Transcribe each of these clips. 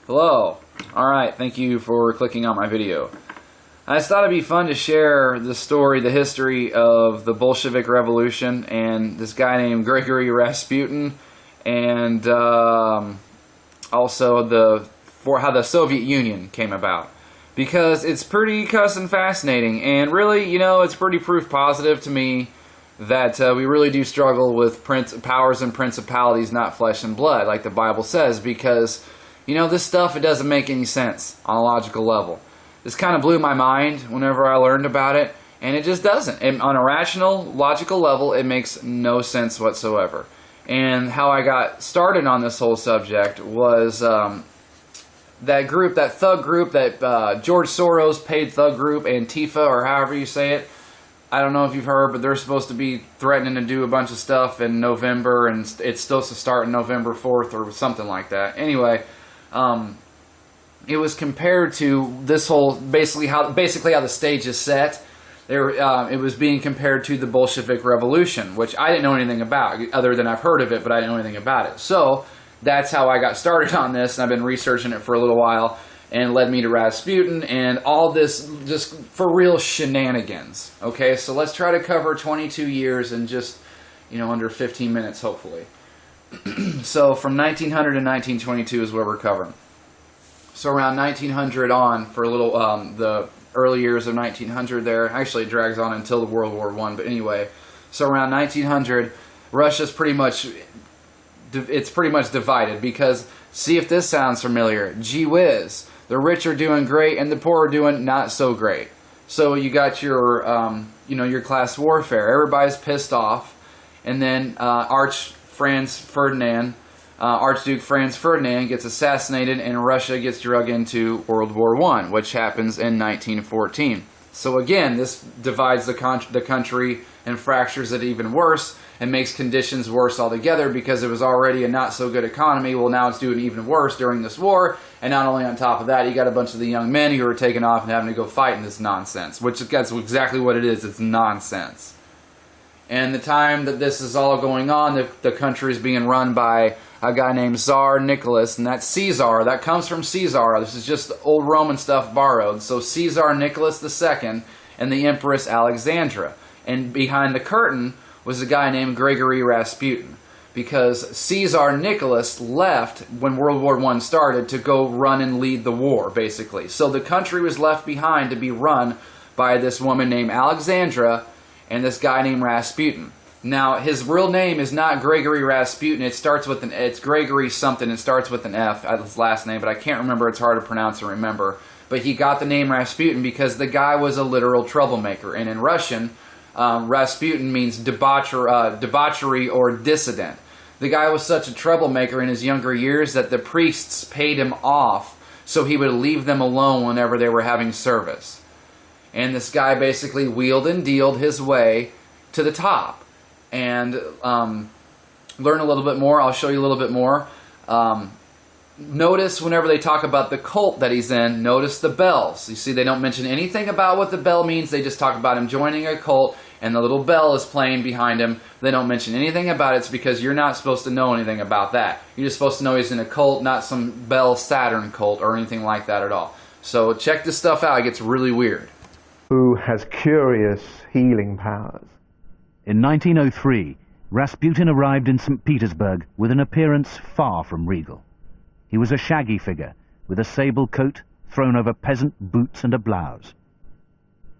Hello. Alright, thank you for clicking on my video. I just thought it'd be fun to share the story, the history of the Bolshevik Revolution and this guy named Grigory Rasputin, and also how the Soviet Union came about. Because it's pretty cussing fascinating, and really, it's pretty proof positive to me that we really do struggle with powers and principalities, not flesh and blood, like the Bible says, because this stuff, it doesn't make any sense on a logical level. This kind of blew my mind whenever I learned about it, and it just doesn't. On a rational, logical level, it makes no sense whatsoever. And how I got started on this whole subject was that group, that thug group, that George Soros paid thug group, Antifa, or however you say it. I don't know if you've heard, but they're supposed to be threatening to do a bunch of stuff in November, and it's supposed to start on November 4th or something like that. Anyway, it was compared to this whole, basically how the stage is set. It was being compared to the Bolshevik Revolution, which I didn't know anything about, other than I've heard of it, but I didn't know anything about it. So that's how I got started on this, and I've been researching it for a little while, and led me to Rasputin and all this just for real shenanigans. Okay, so let's try to cover 22 years in just, under 15 minutes, hopefully. So from 1900 to 1922 is where we're covering. So around 1900 on, for a little, the early years of 1900 there, actually it drags on until the World War I, but anyway. So around 1900, Russia's pretty much divided, because, see if this sounds familiar, gee whiz, the rich are doing great and the poor are doing not so great. So you got your, your class warfare. Everybody's pissed off, and then Archduke Franz Ferdinand gets assassinated, and Russia gets drug into World War I, which happens in 1914. So again, this divides the country and fractures it even worse, and makes conditions worse altogether, because it was already a not-so-good economy. Well, now it's doing even worse during this war, and not only on top of that, you got a bunch of the young men who are taking off and having to go fight in this nonsense, which that's exactly what it is. It's nonsense. And the time that this is all going on, the country is being run by a guy named Tsar Nicholas, and that's Caesar. That comes from Caesar. This is just old Roman stuff borrowed. So Caesar Nicholas II and the Empress Alexandra. And behind the curtain was a guy named Grigory Rasputin, because Caesar Nicholas left when World War I started to go run and lead the war, basically. So the country was left behind to be run by this woman named Alexandra and this guy named Rasputin. Now, his real name is not Grigory Rasputin. It's Gregory something. It starts with an F, his last name, but I can't remember. It's hard to pronounce and remember. But he got the name Rasputin because the guy was a literal troublemaker. And in Russian, Rasputin means debauchery or dissident. The guy was such a troublemaker in his younger years that the priests paid him off so he would leave them alone whenever they were having service. And this guy basically wheeled and dealed his way to the top. And learn a little bit more. I'll show you a little bit more. Notice whenever they talk about the cult that he's in, notice the bells. You see, they don't mention anything about what the bell means. They just talk about him joining a cult, and the little bell is playing behind him. They don't mention anything about it. It's because you're not supposed to know anything about that. You're just supposed to know he's in a cult, not some Bell Saturn cult or anything like that at all. So check this stuff out. It gets really weird. Who has curious healing powers. In 1903, Rasputin arrived in St. Petersburg with an appearance far from regal. He was a shaggy figure, with a sable coat thrown over peasant boots and a blouse.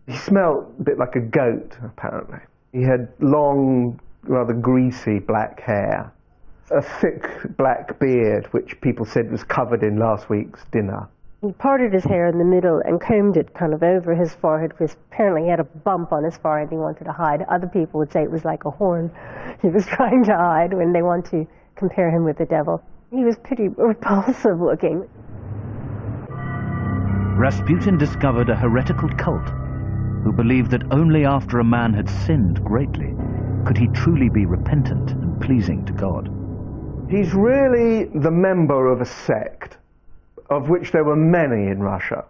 He smelled a bit like a goat, apparently. He had long, rather greasy black hair, a thick black beard, which people said was covered in last week's dinner. He parted his hair in the middle and combed it kind of over his forehead, because apparently he had a bump on his forehead he wanted to hide. Other people would say it was like a horn he was trying to hide when they want to compare him with the devil. He was pretty repulsive looking. Rasputin discovered a heretical cult who believed that only after a man had sinned greatly could he truly be repentant and pleasing to God. He's really the member of a sect, of which there were many in Russia.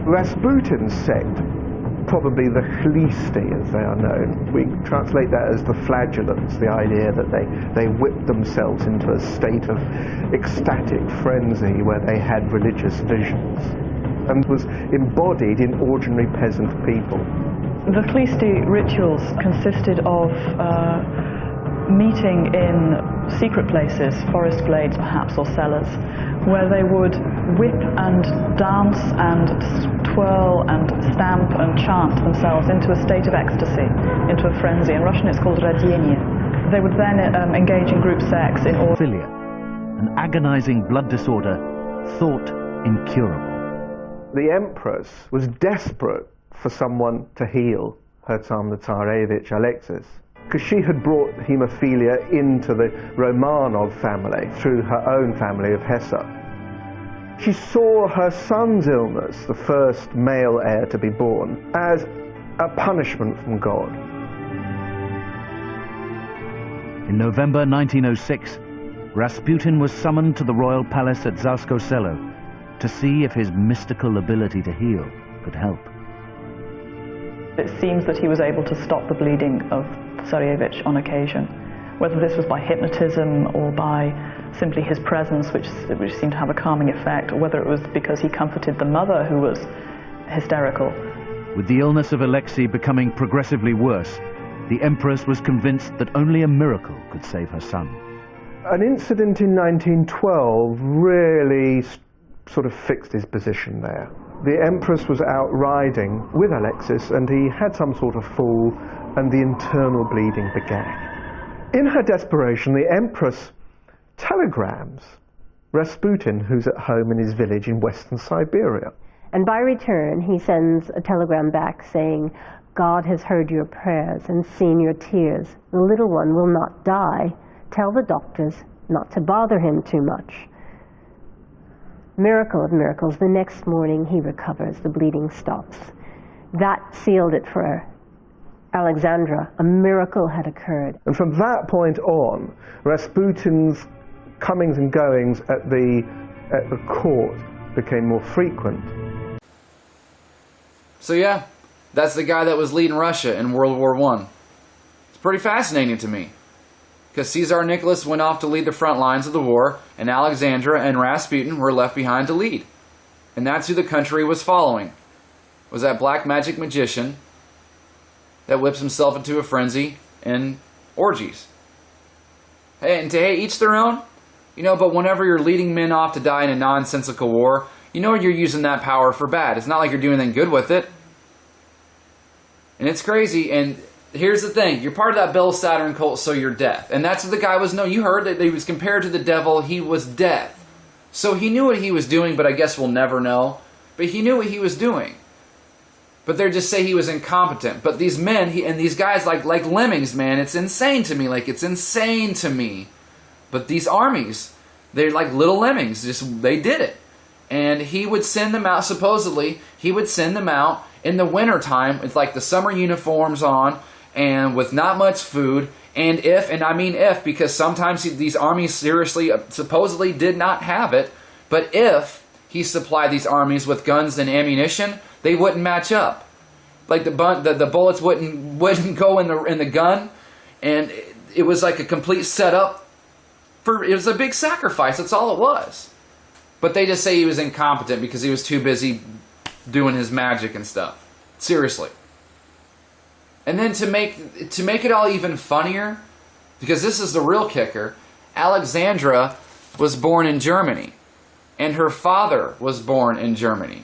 Rasputin's sect probably the chlisti, as they are known. We translate that as the flagellants, the idea that they whipped themselves into a state of ecstatic frenzy where they had religious visions, and was embodied in ordinary peasant people. The chlisti rituals consisted of meeting in secret places, forest glades perhaps, or cellars, where they would whip and dance and twirl and stamp and chant themselves into a state of ecstasy, into a frenzy. In Russian it's called radienie. They would then engage in group sex in order... Philia, an agonizing blood disorder thought incurable. The Empress was desperate for someone to heal her Tsarina Tsarevich Alexis, because she had brought haemophilia into the Romanov family through her own family of Hesse. She saw her son's illness, the first male heir to be born, as a punishment from God. In November 1906, Rasputin was summoned to the royal palace at Tsarskoe Selo to see if his mystical ability to heal could help. It seems that he was able to stop the bleeding of Tsarevich on occasion, whether this was by hypnotism or by simply his presence, which seemed to have a calming effect, or whether it was because he comforted the mother, who was hysterical. With the illness of Alexei becoming progressively worse, the Empress was convinced that only a miracle could save her son. An incident in 1912 really sort of fixed his position there. The Empress was out riding with Alexis, and he had some sort of fall, and the internal bleeding began. In her desperation, the Empress telegrams Rasputin, who's at home in his village in western Siberia. And by return, he sends a telegram back saying, "God has heard your prayers and seen your tears. The little one will not die. Tell the doctors not to bother him too much." Miracle of miracles, the next morning he recovers, the bleeding stops. That sealed it for Alexandra. A miracle had occurred. And from that point on, Rasputin's comings and goings at the court became more frequent. So yeah, that's the guy that was leading Russia in World War I. It's pretty fascinating to me, because Tsar Nicholas went off to lead the front lines of the war, and Alexandra and Rasputin were left behind to lead. And that's who the country was following, was that black magic magician that whips himself into a frenzy in orgies. Hey, and to each their own, but whenever you're leading men off to die in a nonsensical war, you're using that power for bad. It's not like you're doing anything good with it. And it's crazy, and here's the thing, you're part of that Bel Saturn cult, so you're death. And that's what the guy was known. You heard that he was compared to the devil, he was death. So he knew what he was doing, but I guess we'll never know. But he knew what he was doing. But they just say he was incompetent. But these men, and these guys like lemmings, man, it's insane to me. It's insane to me. But these armies, they're like little lemmings. They did it. And he would send them out, supposedly, he would send them out in the wintertime with like the summer uniforms on, and with not much food, and I mean if, because sometimes these armies seriously, supposedly did not have it, but if he supplied these armies with guns and ammunition, they wouldn't match up. Like the bullets wouldn't go in the gun, and it was like a complete setup it was a big sacrifice, that's all it was. But they just say he was incompetent because he was too busy doing his magic and stuff. Seriously. And then to make it all even funnier, because this is the real kicker, Alexandra was born in Germany, and her father was born in Germany,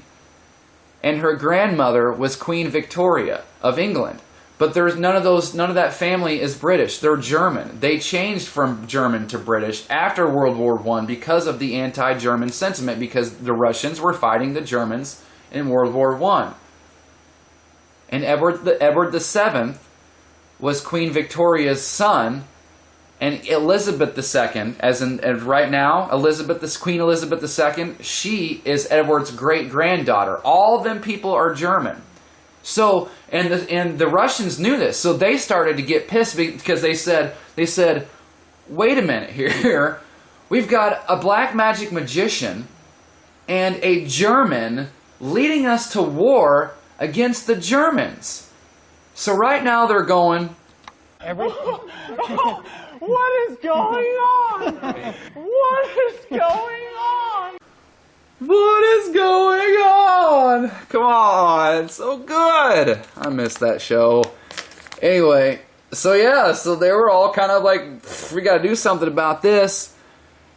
and her grandmother was Queen Victoria of England. But there's none of that family is British. They're German. They changed from German to British after World War I because of the anti-German sentiment, because the Russians were fighting the Germans in World War I. And Edward VII was Queen Victoria's son, and Elizabeth II, as right now, Queen Elizabeth II, she is Edward's great-granddaughter. All of them people are German. So, and the Russians knew this, so they started to get pissed because they said, wait a minute here, we've got a black magic magician and a German leading us to war against the Germans. So right now they're going, what is going on? What is going on? what is going on? Come on, it's so good. I missed that show. Anyway, so yeah, so they were all kind of like, we got to do something about this.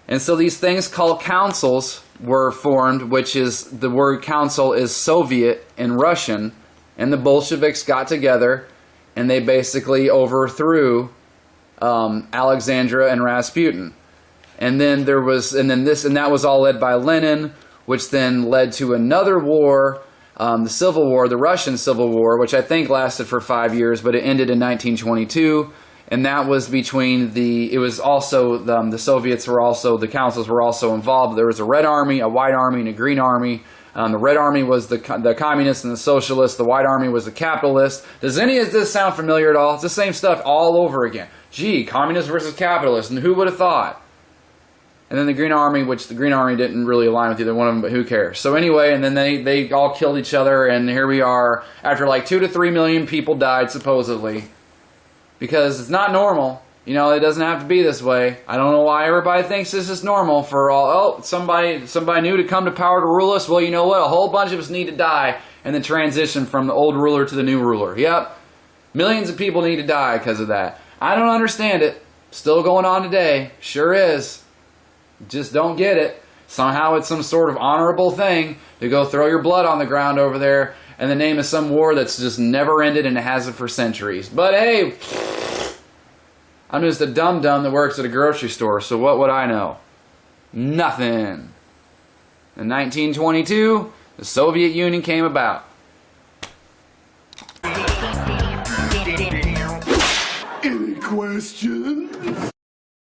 And so these things called councils were formed, which is, the word council is Soviet in Russian, and the Bolsheviks got together and they basically overthrew Alexandra and Rasputin. And then there was, and that was all led by Lenin, which then led to another war, the Civil War, the Russian Civil War, which I think lasted for 5 years, but it ended in 1922. And that was between it was also, the Soviets were also, the councils were also involved. There was a Red Army, a White Army, and a Green Army. The Red Army was the communists and the socialists. The White Army was the capitalists. Does any of this sound familiar at all? It's the same stuff all over again. Gee, communists versus capitalists, and who would have thought? And then the Green Army, which the Green Army didn't really align with either one of them, but who cares? So anyway, and then they all killed each other, and here we are, after like 2 to 3 million people died, supposedly. Because it's not normal. You know, it doesn't have to be this way. I don't know why everybody thinks this is normal for all, somebody new to come to power to rule us. Well, you know what? A whole bunch of us need to die and then transition from the old ruler to the new ruler. Yep. Millions of people need to die because of that. I don't understand it. Still going on today. Sure is. Just don't get it. Somehow it's some sort of honorable thing to go throw your blood on the ground over there in the name of some war that's just never ended and it hasn't for centuries. But hey, I'm just a dum-dum that works at a grocery store, so what would I know? Nothing. In 1922, the Soviet Union came about. Any questions?